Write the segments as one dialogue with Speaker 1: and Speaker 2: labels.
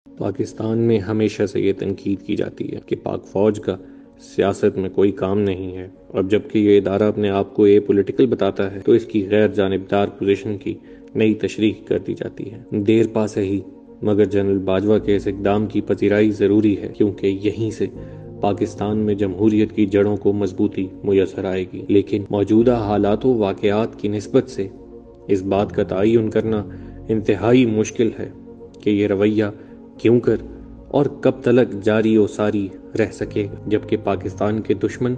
Speaker 1: پاکستان میں ہمیشہ سے یہ تنقید کی جاتی ہے کہ پاک فوج کا سیاست میں کوئی کام نہیں ہے، اور جبکہ یہ ادارہ اپنے آپ کو پولیٹیکل بتاتا ہے تو اس کی غیر جانبدار پوزیشن کی نئی تشریح کر دی جاتی ہے۔ دیر پا سہی مگر جنرل باجوہ کے اس اقدام کی پذیرائی ضروری ہے، کیونکہ یہیں سے پاکستان میں جمہوریت کی جڑوں کو مضبوطی میسر آئے گی۔ لیکن موجودہ حالات و واقعات کی نسبت سے اس بات کا تعین کرنا انتہائی مشکل ہے کہ یہ رویہ کیوں کر اور کب تلک جاری و ساری رہ سکے، جبکہ پاکستان کے دشمن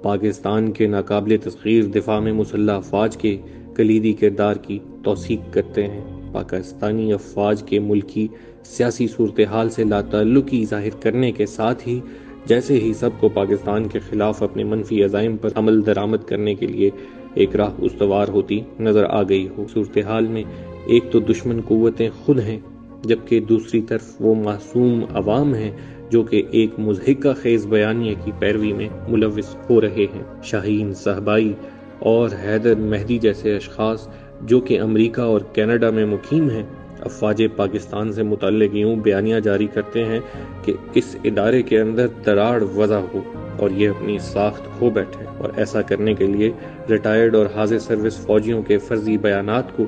Speaker 1: پاکستان کے ناقابل تسخیر دفاع میں مسلح افواج کے کلیدی کردار کی توثیق کرتے ہیں۔ پاکستانی افواج کے ملکی سیاسی صورتحال سے لا تعلقی ظاہر کرنے کے ساتھ ہی جیسے ہی سب کو پاکستان کے خلاف اپنے منفی عزائم پر عمل درآمد کرنے کے لیے ایک راہ استوار ہوتی نظر آ گئی ہو۔ صورتحال میں ایک تو دشمن قوتیں خود ہیں، جبکہ دوسری طرف وہ معصوم عوام ہیں جو کہ ایک مضحکہ خیز بیانیے کی پیروی میں ملوث ہو رہے ہیں۔ شاہین صاحبائی اور حیدر مہدی جیسے اشخاص جو کہ امریکہ اور کینیڈا میں مقیم ہیں، افواج پاکستان سے متعلق یوں بیانیہ جاری کرتے ہیں کہ اس ادارے کے اندر دراڑ وضع ہو اور یہ اپنی ساخت کھو بیٹھے، اور ایسا کرنے کے لیے ریٹائرڈ اور حاضر سروس فوجیوں کے فرضی بیانات کو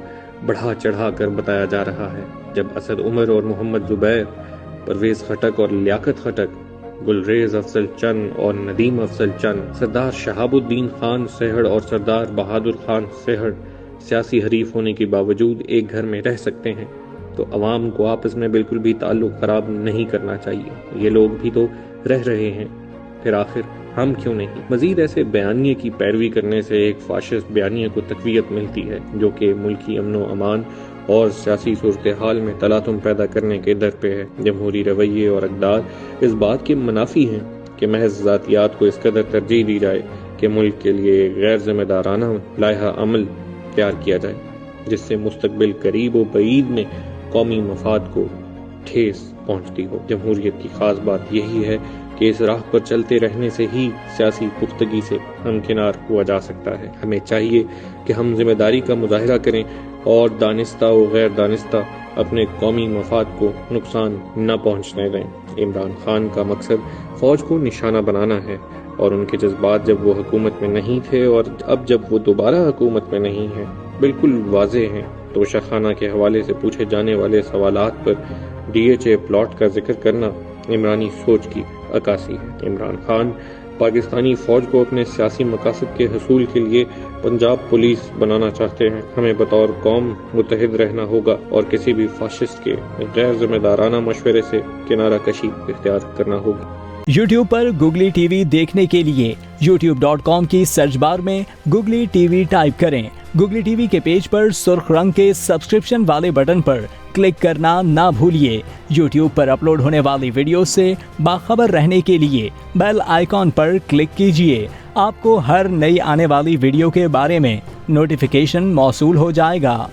Speaker 1: بڑھا چڑھا کر بتایا جا رہا ہے، جب اسد عمر اور محمد زبیر، پرویز خٹک اور لیاقت خٹک، گلریز افضل چند اور ندیم افضل چند، سردار شہاب الدین خان سہڑ اور سردار بہادر خان سہڑ سیاسی حریف ہونے کے باوجود ایک گھر میں رہ سکتے ہیں، تو عوام کو آپس میں بالکل بھی تعلق خراب نہیں کرنا چاہیے۔ یہ لوگ بھی تو رہ رہے ہیں، پھر آخر ہم کیوں نہیں؟ مزید ایسے بیانیے کی پیروی کرنے سے ایک فاشسٹ بیانیے کو تقویت ملتی ہے جو کہ ملکی امن و امان اور سیاسی صورتحال میں تلاطم پیدا کرنے کے در پہ ہے۔ جمہوری رویے اور اقدار اس بات کے منافی ہیں کہ محض ذاتیات کو اس قدر ترجیح دی جائے کہ ملک کے لیے غیر ذمہ دارانہ لائحہ عمل تیار کیا جائے جس سے مستقبل قریب و بعید میں قومی مفاد کو ٹھیس پہنچتی ہو۔ جمہوریت کی خاص بات یہی ہے کہ اس راہ پر چلتے رہنے سے ہی سیاسی پختگی سے ہمکنار ہوا جا سکتا ہے۔ ہمیں چاہیے کہ ہم ذمہ داری کا مظاہرہ کریں اور دانستہ و غیر دانستہ اپنے قومی مفاد کو نقصان نہ پہنچنے دیں۔ عمران خان کا مقصد فوج کو نشانہ بنانا ہے، اور ان کے جذبات جب وہ حکومت میں نہیں تھے اور اب جب وہ دوبارہ حکومت میں نہیں ہیں بالکل واضح ہیں۔ توشہ خانہ کے حوالے سے پوچھے جانے والے سوالات پر ڈی ایچ اے پلاٹ کا ذکر کرنا عمرانی سوچ کی عکاسی ہے۔ عمران خان پاکستانی فوج کو اپنے سیاسی مقاصد کے حصول کے لیے پنجاب پولیس بنانا چاہتے ہیں۔ ہمیں بطور قوم متحد رہنا ہوگا اور کسی بھی فاشسٹ کے غیر ذمہ دارانہ مشورے سے کنارہ کشی اختیار کرنا ہوگی۔
Speaker 2: یوٹیوب پر گوگلی ٹی وی دیکھنے کے لیے youtube.com کی سرچ بار میں گوگلی ٹی وی ٹائپ کریں۔ گوگلی ٹی وی کے پیج پر سرخ رنگ کے سبسکرپشن والے بٹن پر کلک کرنا نہ بھولیے۔ یوٹیوب پر اپلوڈ ہونے والی ویڈیو سے باخبر رہنے کے لیے بیل آئیکن پر کلک کیجیے۔ آپ کو ہر نئی آنے والی ویڈیو کے بارے میں نوٹیفیکیشن موصول ہو جائے گا۔